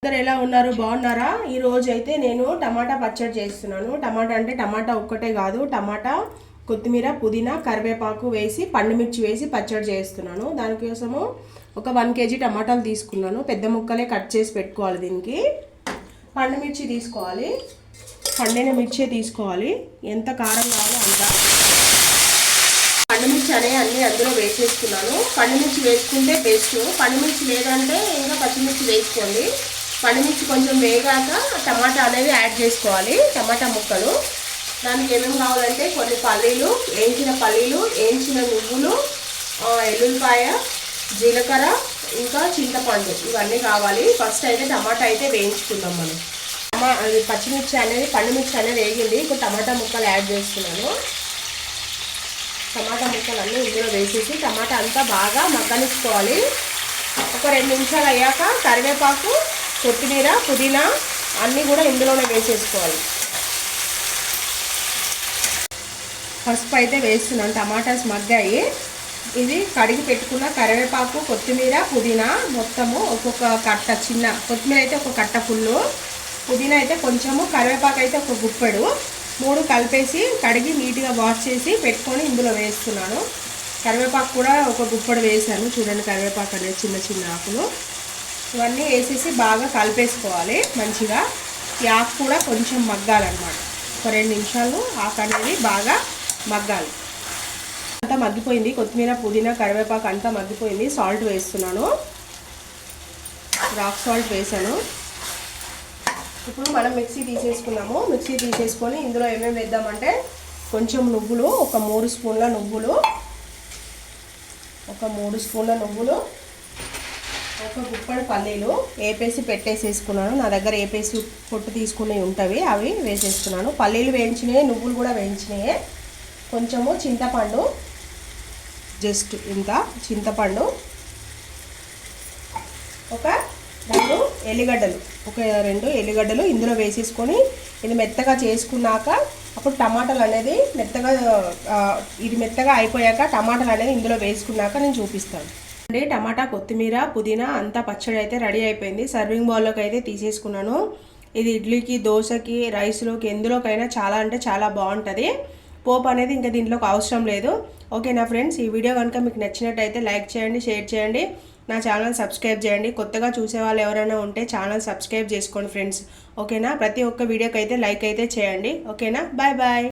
అందరు ఎలా ఉన్నారు? బాగున్నారా? ఈ రోజు అయితే నేను టమాటా పచ్చడి చేస్తున్నాను. టమాటా అంటే టమాటా ఒక్కటే కాదు, టమాటా, కొత్తిమీర, పుదీనా, కరివేపాకు వేసి పండుమిర్చి వేసి పచ్చడి చేస్తున్నాను. దానికోసము ఒక 1 kg టమాటాలు తీసుకున్నాను. పెద్ద ముక్కలే కట్ చేసి పెట్టుకోవాలి. దీనికి పండుమిర్చి తీసుకోవాలి, పండిన మిర్చి తీసుకోవాలి. ఎంత కారం కావాలో అంత. పండుమిర్చి అనేవి అన్నీ అందులో వేసేసుకున్నాను. పండుమిర్చి వేసుకుంటే బెస్ట్, పండుమిర్చి లేదంటే ఇంకా పచ్చిమిర్చి వేసుకోండి. పండుమిర్చి కొంచెం వేగాక టమాటా అనేది యాడ్ చేసుకోవాలి, టమాటా ముక్కలు. దానికి ఏమేమి కావాలంటే కొన్ని పల్లీలు, వేయించిన పల్లీలు, వేయించిన నువ్వులు, ఎల్లుల్లిపాయ, జీలకర్ర, ఇంకా చింతపండు, ఇవన్నీ కావాలి. ఫస్ట్ అయితే టమాటా అయితే వేయించుకుందాం మనం. పచ్చిమిర్చి అనేది, పండుమిర్చి అనేది వేగింది. ఇప్పుడు టమాటా ముక్కలు యాడ్ చేస్తున్నాను. టమాటా ముక్కలు అన్నీ ఇందులో వేసేసి టమాటా అంతా బాగా మగ్గనిచ్చుకోవాలి. ఒక 2 నిమిషాలు అయ్యాక కరివేపాకు, కొత్తిమీర, పుదీనా అన్నీ కూడా ఇందులోనే వేసేసుకోవాలి. పసుపు అయితే వేస్తున్నాను. టమాటాస్ మగ్గాయి. ఇది కడిగి పెట్టుకున్న కరివేపాకు, కొత్తిమీర, పుదీనా మొత్తము ఒక్కొక్క కట్ట, చిన్న కొత్తిమీర అయితే ఒక కట్ట ఫుల్లు, పుదీనా అయితే కొంచెము, కరివేపాకు అయితే ఒక గుప్పెడు, 3 కలిపేసి కడిగి నీట్గా వాష్ చేసి పెట్టుకొని ఇందులో వేస్తున్నాను. కరివేపాకు కూడా ఒక గుప్పెడు వేసాను. చూడండి, కరివేపాకు అనేది చిన్న చిన్న ఆకులు. ఇవన్నీ వేసేసి బాగా కలిపేసుకోవాలి మంచిగా. ఈ ఆకు కూడా కొంచెం మగ్గాలన్నమాట. ఒక 2 నిమిషాలు ఆకు అనేది బాగా మగ్గాలి. అంతా మగ్గిపోయింది. కొత్తిమీర, పుదీనా, కరివేపాకు అంతా మగ్గిపోయింది. సాల్ట్ వేస్తున్నాను, రాక్ సాల్ట్ వేసాను. ఇప్పుడు మనం మిక్సీ తీసేసుకున్నాము. మిక్సీ తీసేసుకొని ఇందులో ఏమేమి వేద్దామంటే కొంచెం నువ్వులు, ఒక 3 స్పూన్ల నువ్వులు, ఒక గుప్పెడు పల్లీలు వేపేసి పెట్టేసేసుకున్నాను. నా దగ్గర వేపేసి పొట్టు తీసుకునేవి ఉంటవి, అవి వేసేసుకున్నాను. పల్లీలు వేయించినాయి, నువ్వులు కూడా వేయించినాయి. కొంచెము చింతపండు, జస్ట్ ఇంత చింతపండు, ఒక 2 ఎల్లిగడ్డలు ఇందులో వేసేసుకొని ఇది మెత్తగా చేసుకున్నాక అప్పుడు టమాటాలు అనేది మెత్తగా అయిపోయాక టమాటాలు అనేది ఇందులో వేసుకున్నాక నేను చూపిస్తాను అండి. టమాటా, కొత్తిమీర, పుదీనా అంతా పచ్చడి అయితే రెడీ అయిపోయింది. సర్వింగ్ బౌల్లోకి అయితే తీసేసుకున్నాను. ఇది ఇడ్లీకి, దోశకి, రైస్లోకి ఎందులోకైనా చాలా అంటే చాలా బాగుంటుంది. పోపు అనేది ఇంకా దీంట్లోకి అవసరం లేదు. ఓకేనా ఫ్రెండ్స్, ఈ వీడియో కనుక మీకు నచ్చినట్టయితే లైక్ చేయండి, షేర్ చేయండి, నా ఛానల్ సబ్స్క్రైబ్ చేయండి. కొత్తగా చూసే వాళ్ళు ఎవరైనా ఉంటే ఛానల్ సబ్స్క్రైబ్ చేసుకోండి ఫ్రెండ్స్. ఓకేనా, ప్రతి ఒక్క వీడియోకి అయితే లైక్ అయితే చేయండి. ఓకేనా, బాయ్ బాయ్.